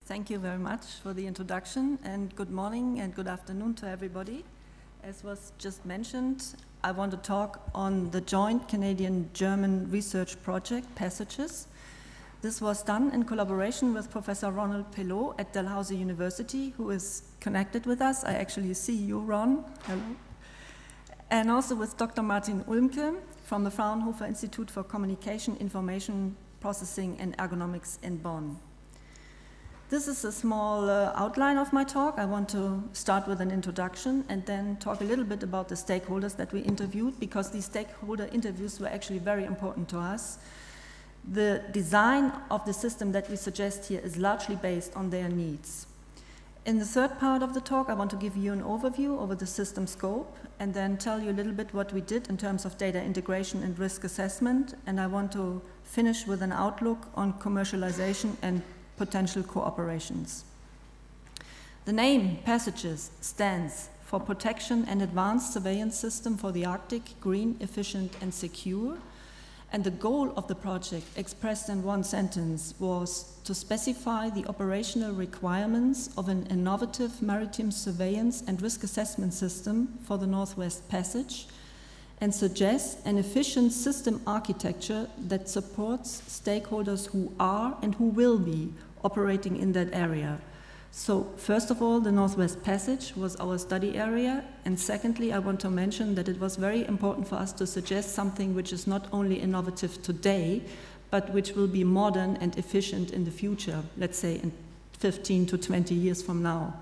Thank you very much for the introduction, and good morning and good afternoon to everybody. As was just mentioned, I want to talk on the joint Canadian-German research project, Passages. This was done in collaboration with Professor Ronald Pelot at Dalhousie University, who is connected with us. I actually see you, Ron. Hello. And also with Dr. Martin Ulmke from the Fraunhofer Institute for Communication, Information Processing and Ergonomics in Bonn. This is a small outline of my talk. I want to start with an introduction and then talk a little bit about the stakeholders that we interviewed, because these stakeholder interviews were actually very important to us. The design of the system that we suggest here is largely based on their needs. In the third part of the talk, I want to give you an overview over the system scope and then tell you a little bit what we did in terms of data integration and risk assessment. And I want to finish with an outlook on commercialization and potential cooperations. The name Passages stands for Protection and Advanced Surveillance System for the Arctic, Green, Efficient and Secure. And the goal of the project, expressed in one sentence, was to specify the operational requirements of an innovative maritime surveillance and risk assessment system for the Northwest Passage and suggest an efficient system architecture that supports stakeholders who are and who will be operating in that area. So first of all, the Northwest Passage was our study area, and secondly, I want to mention that it was very important for us to suggest something which is not only innovative today, but which will be modern and efficient in the future, let's say in 15 to 20 years from now.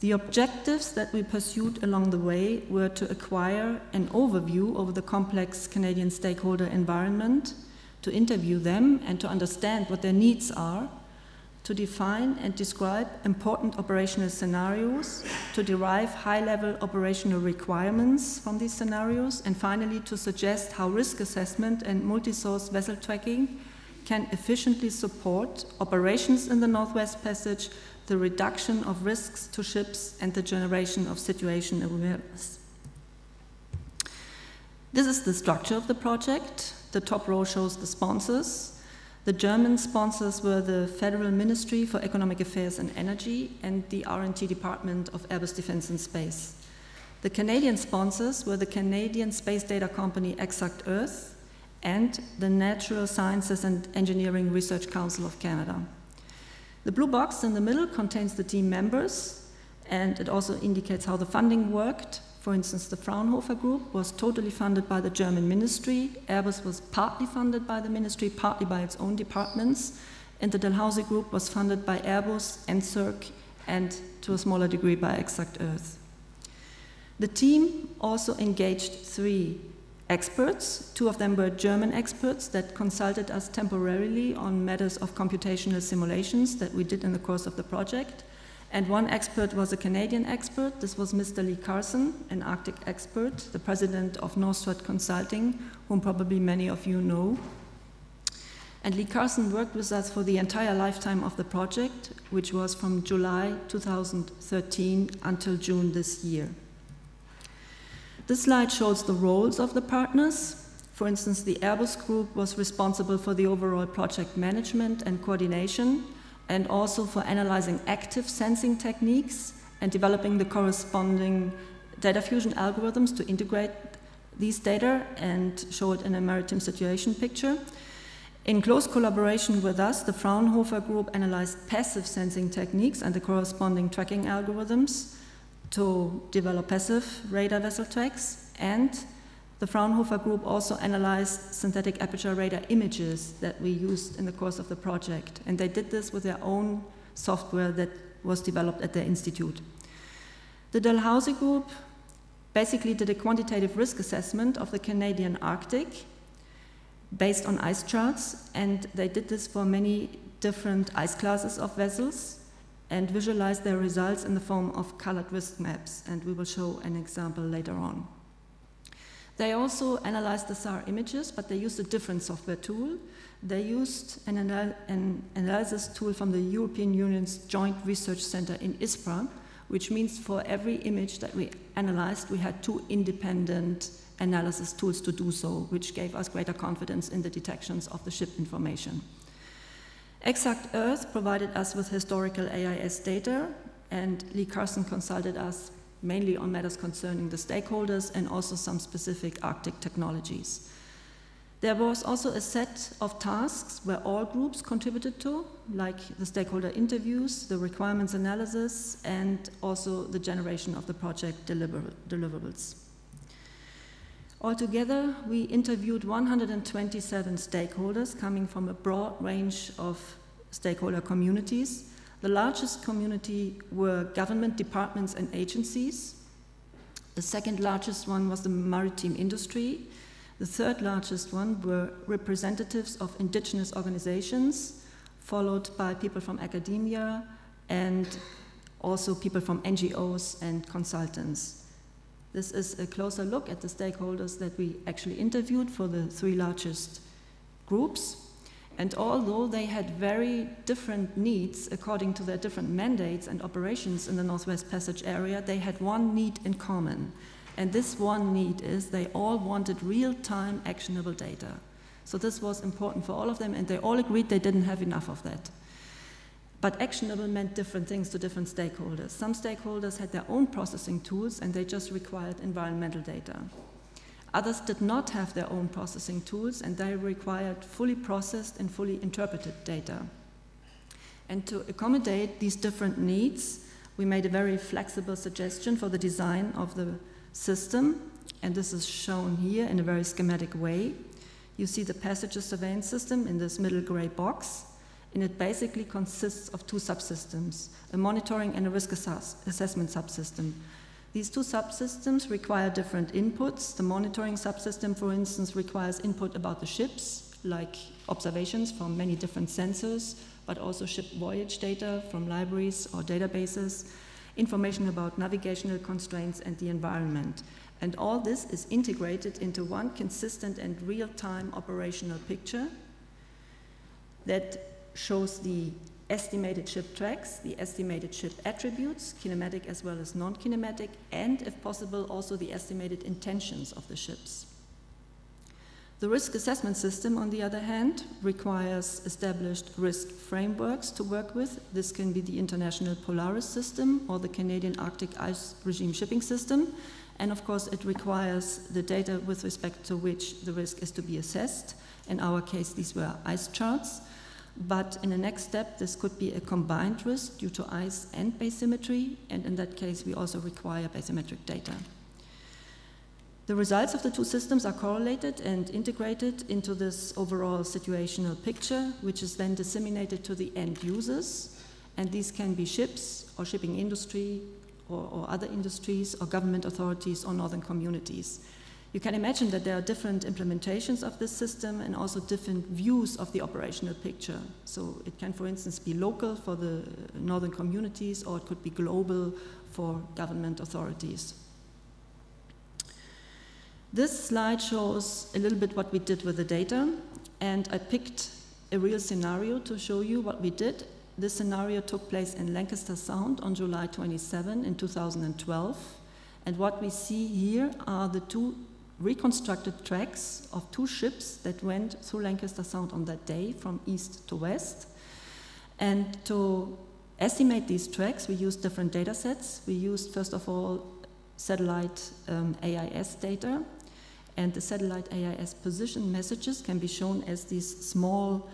The objectives that we pursued along the way were to acquire an overview over the complex Canadian stakeholder environment, to interview them and to understand what their needs are, to define and describe important operational scenarios, to derive high-level operational requirements from these scenarios, and finally to suggest how risk assessment and multi-source vessel tracking can efficiently support operations in the Northwest Passage, the reduction of risks to ships, and the generation of situation awareness. This is the structure of the project. The top row shows the sponsors. The German sponsors were the Federal Ministry for Economic Affairs and Energy and the R&T Department of Airbus Defence and Space. The Canadian sponsors were the Canadian space data company Exact Earth and the Natural Sciences and Engineering Research Council of Canada. The blue box in the middle contains the team members, and it also indicates how the funding worked. For instance, the Fraunhofer Group was totally funded by the German ministry. Airbus was partly funded by the ministry, partly by its own departments. And the Dalhousie Group was funded by Airbus, NSERC, and to a smaller degree by Exact Earth. The team also engaged 3 experts. 2 of them were German experts that consulted us temporarily on matters of computational simulations that we did in the course of the project. And 1 expert was a Canadian expert. This was Mr. Lee Carson, an Arctic expert, the president of Northwest Consulting, whom probably many of you know. And Lee Carson worked with us for the entire lifetime of the project, which was from July 2013 until June this year. This slide shows the roles of the partners. For instance, the Airbus Group was responsible for the overall project management and coordination, and also for analyzing active sensing techniques and developing the corresponding data fusion algorithms to integrate these data and show it in a maritime situation picture. In close collaboration with us, the Fraunhofer Group analyzed passive sensing techniques and the corresponding tracking algorithms to develop passive radar vessel tracks, and the Fraunhofer Group also analyzed synthetic aperture radar images that we used in the course of the project. And they did this with their own software that was developed at their institute. The Dalhousie Group basically did a quantitative risk assessment of the Canadian Arctic based on ice charts. And they did this for many different ice classes of vessels and visualized their results in the form of colored risk maps. And we will show an example later on. They also analyzed the SAR images, but they used a different software tool. They used an analysis tool from the European Union's Joint Research Center in ISPRA, which means for every image that we analyzed, we had 2 independent analysis tools to do so, which gave us greater confidence in the detections of the ship information. Exact Earth provided us with historical AIS data, and Lee Carson consulted us mainly on matters concerning the stakeholders and also some specific Arctic technologies. There was also a set of tasks where all groups contributed to, like the stakeholder interviews, the requirements analysis, and also the generation of the project deliverables. Altogether, we interviewed 127 stakeholders coming from a broad range of stakeholder communities. The largest community were government departments and agencies. The second largest one was the maritime industry. The third largest one were representatives of indigenous organizations, followed by people from academia and also people from NGOs and consultants. This is a closer look at the stakeholders that we actually interviewed for the 3 largest groups. And although they had very different needs according to their different mandates and operations in the Northwest Passage area, they had one need in common. And this one need is they all wanted real-time actionable data. So this was important for all of them, and they all agreed they didn't have enough of that. But actionable meant different things to different stakeholders. Some stakeholders had their own processing tools and they just required environmental data. Others did not have their own processing tools and they required fully processed and fully interpreted data. And to accommodate these different needs, we made a very flexible suggestion for the design of the system, and this is shown here in a very schematic way. You see the passenger surveillance system in this middle gray box. And it basically consists of 2 subsystems, a monitoring and a risk assessment subsystem. These 2 subsystems require different inputs. The monitoring subsystem, for instance, requires input about the ships, like observations from many different sensors, but also ship voyage data from libraries or databases, information about navigational constraints and the environment. And all this is integrated into one consistent and real-time operational picture that shows the estimated ship tracks, the estimated ship attributes, kinematic as well as non-kinematic, and, if possible, also the estimated intentions of the ships. The risk assessment system, on the other hand, requires established risk frameworks to work with. This can be the International Polaris system or the Canadian Arctic Ice Regime Shipping System. And of course, it requires the data with respect to which the risk is to be assessed. In our case, these were ice charts. But in the next step, this could be a combined risk due to ice and bathymetry, and in that case, we also require bathymetric data. The results of the 2 systems are correlated and integrated into this overall situational picture, which is then disseminated to the end users, and these can be ships or shipping industry or other industries or government authorities or northern communities. You can imagine that there are different implementations of this system and also different views of the operational picture. So it can, for instance, be local for the northern communities, or it could be global for government authorities. This slide shows a little bit what we did with the data, and I picked a real scenario to show you what we did. This scenario took place in Lancaster Sound on July 27 in 2012, and what we see here are the 2 reconstructed tracks of 2 ships that went through Lancaster Sound on that day from east to west. And to estimate these tracks, we used different data sets. We used, first of all, satellite AIS data. And the satellite AIS position messages can be shown as these small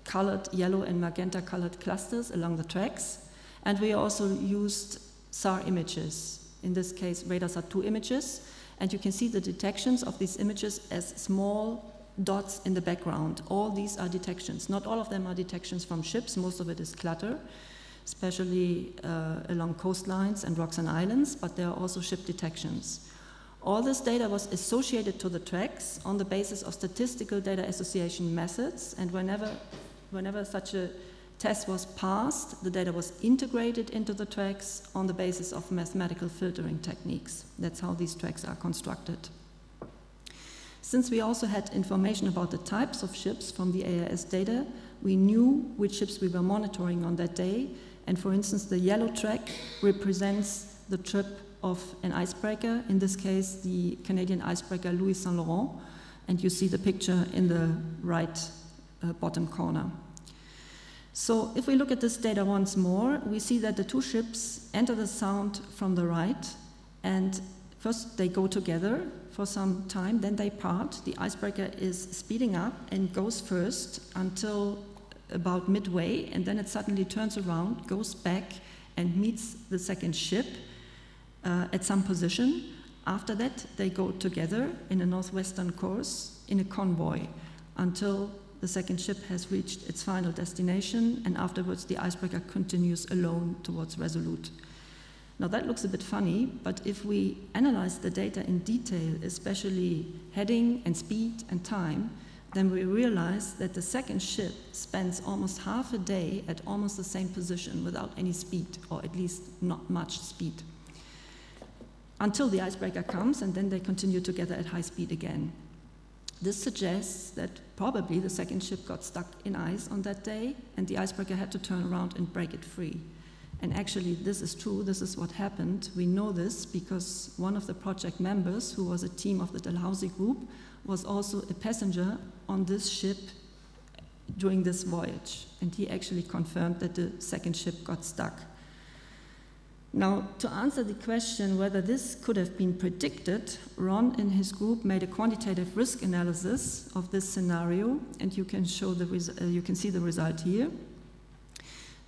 colored, yellow and magenta colored clusters along the tracks. And we also used SAR images, in this case RADARSAT-2 images. And you can see the detections of these images as small dots in the background. All these are detections. Not all of them are detections from ships. Most of it is clutter, especially along coastlines and rocks and islands, but there are also ship detections. All this data was associated to the tracks on the basis of statistical data association methods, and whenever such a test was passed, the data was integrated into the tracks on the basis of mathematical filtering techniques. That's how these tracks are constructed. Since we also had information about the types of ships from the AIS data, we knew which ships we were monitoring on that day. And for instance, the yellow track represents the trip of an icebreaker, in this case, the Canadian icebreaker Louis Saint Laurent. And you see the picture in the right bottom corner. So if we look at this data once more, we see that the two ships enter the sound from the right, and first they go together for some time, then they part. The icebreaker is speeding up and goes first until about midway, and then it suddenly turns around, goes back, and meets the second ship at some position. After that, they go together in a northwestern course in a convoy until the second ship has reached its final destination, and afterwards the icebreaker continues alone towards Resolute. Now that looks a bit funny, but if we analyze the data in detail, especially heading and speed and time, then we realize that the second ship spends almost half a day at almost the same position without any speed, or at least not much speed, until the icebreaker comes, and then they continue together at high speed again. This suggests that probably the second ship got stuck in ice on that day, and the icebreaker had to turn around and break it free. And actually, this is true. This is what happened. We know this because one of the project members, who was a team of the Dalhousie group, was also a passenger on this ship during this voyage. And he actually confirmed that the second ship got stuck. Now, to answer the question whether this could have been predicted, Ron and his group made a quantitative risk analysis of this scenario, and you can see the result here.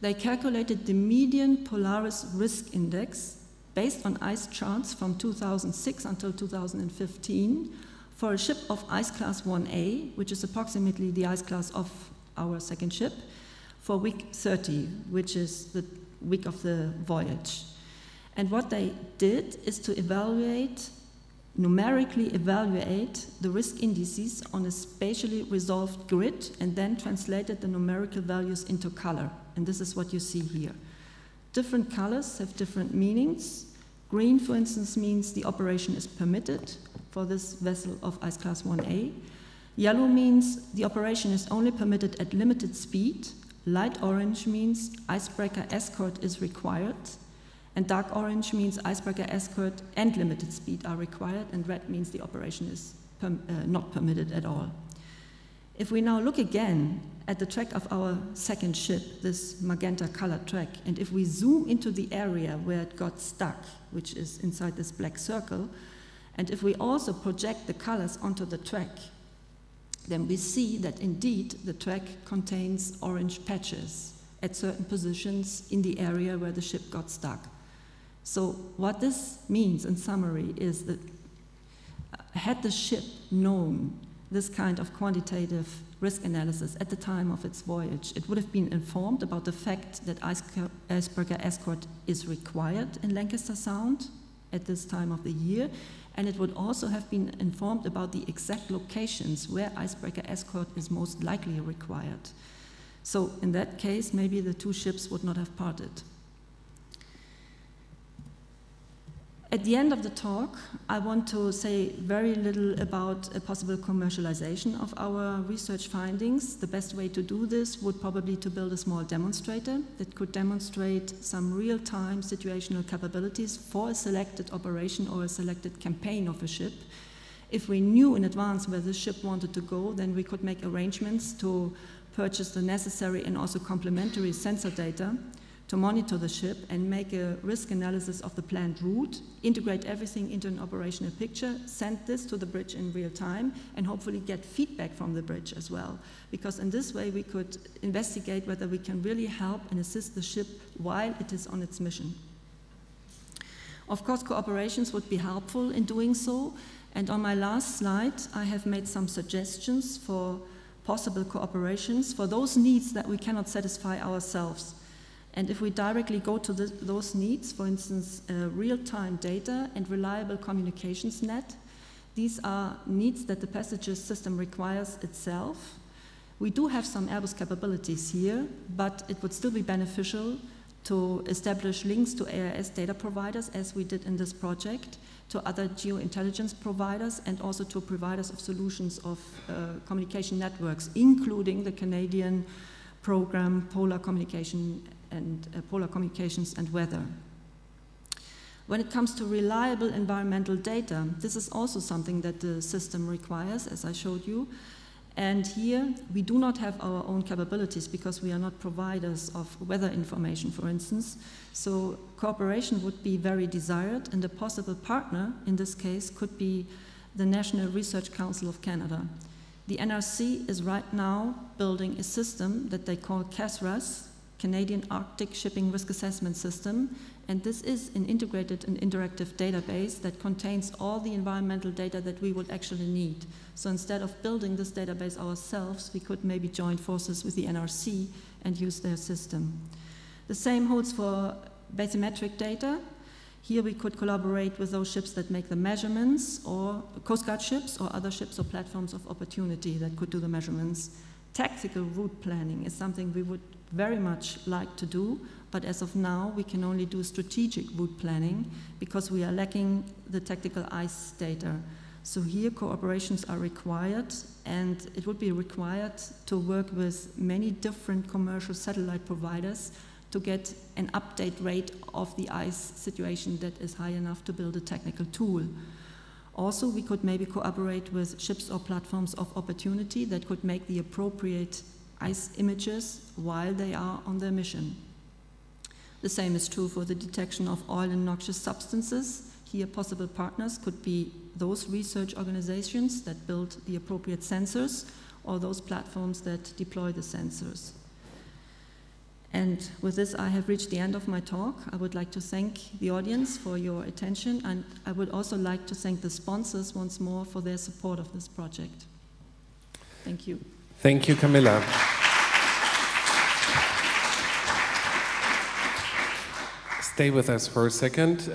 They calculated the median Polaris risk index based on ice charts from 2006 until 2015 for a ship of ice class 1A, which is approximately the ice class of our second ship, for week 30, which is the week of the voyage. And what they did is to numerically evaluate the risk indices on a spatially resolved grid, and then translated the numerical values into color. And this is what you see here. Different colors have different meanings. Green, for instance, means the operation is permitted for this vessel of ice class 1A. Yellow means the operation is only permitted at limited speed. Light orange means icebreaker escort is required. And dark orange means icebreaker escort and limited speed are required, and red means the operation is not permitted at all. If we now look again at the track of our second ship, this magenta colored track, and if we zoom into the area where it got stuck, which is inside this black circle, and if we also project the colors onto the track, then we see that indeed the track contains orange patches at certain positions in the area where the ship got stuck. So what this means in summary is that had the ship known this kind of quantitative risk analysis at the time of its voyage, it would have been informed about the fact that icebreaker escort is required in Lancaster Sound at this time of the year, and it would also have been informed about the exact locations where icebreaker escort is most likely required. So in that case, maybe the two ships would not have parted. At the end of the talk, I want to say very little about a possible commercialization of our research findings. The best way to do this would probably to build a small demonstrator that could demonstrate some real-time situational capabilities for a selected operation or a selected campaign of a ship. If we knew in advance where the ship wanted to go, then we could make arrangements to purchase the necessary and also complementary sensor data to monitor the ship and make a risk analysis of the planned route, integrate everything into an operational picture, send this to the bridge in real time, and hopefully get feedback from the bridge as well. Because in this way we could investigate whether we can really help and assist the ship while it is on its mission. Of course, cooperations would be helpful in doing so, and on my last slide I have made some suggestions for possible cooperations for those needs that we cannot satisfy ourselves. And if we directly go to those needs, for instance, real-time data and reliable communications net, these are needs that the passenger system requires itself. We do have some Airbus capabilities here, but it would still be beneficial to establish links to AIS data providers, as we did in this project, to other geointelligence providers, and also to providers of solutions of communication networks, including the Canadian program Polar Communications and Weather. When it comes to reliable environmental data, this is also something that the system requires, as I showed you. And here, we do not have our own capabilities because we are not providers of weather information, for instance. So cooperation would be very desired, and a possible partner in this case could be the National Research Council of Canada. The NRC is right now building a system that they call CASRAS, Canadian Arctic Shipping Risk Assessment System, and this is an integrated and interactive database that contains all the environmental data that we would actually need. So instead of building this database ourselves, we could maybe join forces with the NRC and use their system. The same holds for bathymetric data. Here we could collaborate with those ships that make the measurements, or Coast Guard ships or other ships or platforms of opportunity that could do the measurements. Tactical route planning is something we would very much like to do, but as of now we can only do strategic route planning because we are lacking the tactical ice data. So here cooperations are required, and it would be required to work with many different commercial satellite providers to get an update rate of the ice situation that is high enough to build a technical tool. Also, we could maybe cooperate with ships or platforms of opportunity that could make the appropriate ice images while they are on their mission. The same is true for the detection of oil and noxious substances. Here, possible partners could be those research organizations that build the appropriate sensors or those platforms that deploy the sensors. And with this, I have reached the end of my talk. I would like to thank the audience for your attention, and I would also like to thank the sponsors once more for their support of this project. Thank you. Thank you, Camilla. Stay with us for a second.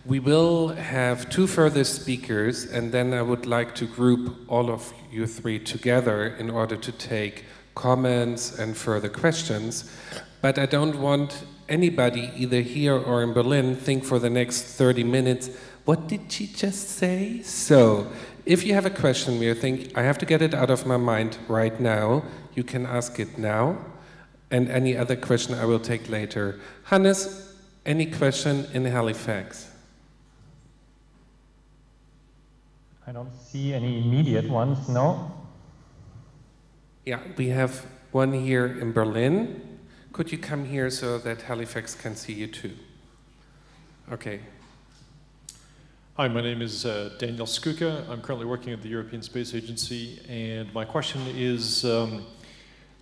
We will have two further speakers, and then I would like to group all of you three together in order to take comments and further questions. But I don't want anybody, either here or in Berlin, think for the next 30 minutes, what did she just say? So, if you have a question where you think, I have to get it out of my mind right now, you can ask it now. And any other question I will take later. Hannes, any question in Halifax? I don't see any immediate ones, no? Yeah, we have one here in Berlin. Could you come here so that Halifax can see you too? Okay. Hi, my name is Daniel Skuka. I'm currently working at the European Space Agency, and my question is,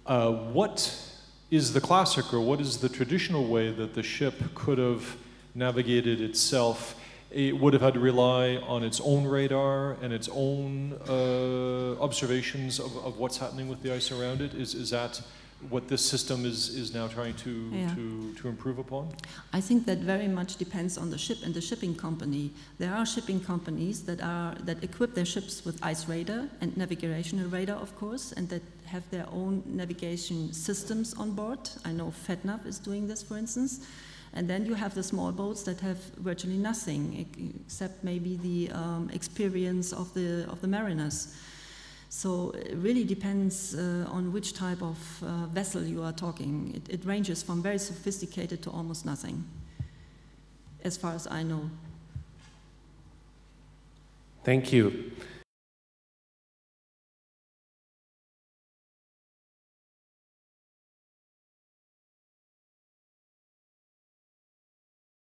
what is the classic, or what is the traditional way that the ship could have navigated itself? It would have had to rely on its own radar and its own observations of what's happening with the ice around it. Is that what this system is now trying to improve upon? I think that very much depends on the ship and the shipping company. There are shipping companies that equip their ships with ice radar and navigational radar, of course, and that have their own navigation systems on board. I know FedNav is doing this, for instance. And then you have the small boats that have virtually nothing, except maybe the experience of the mariners. So it really depends on which type of vessel you are talking. It ranges from very sophisticated to almost nothing, as far as I know. Thank you.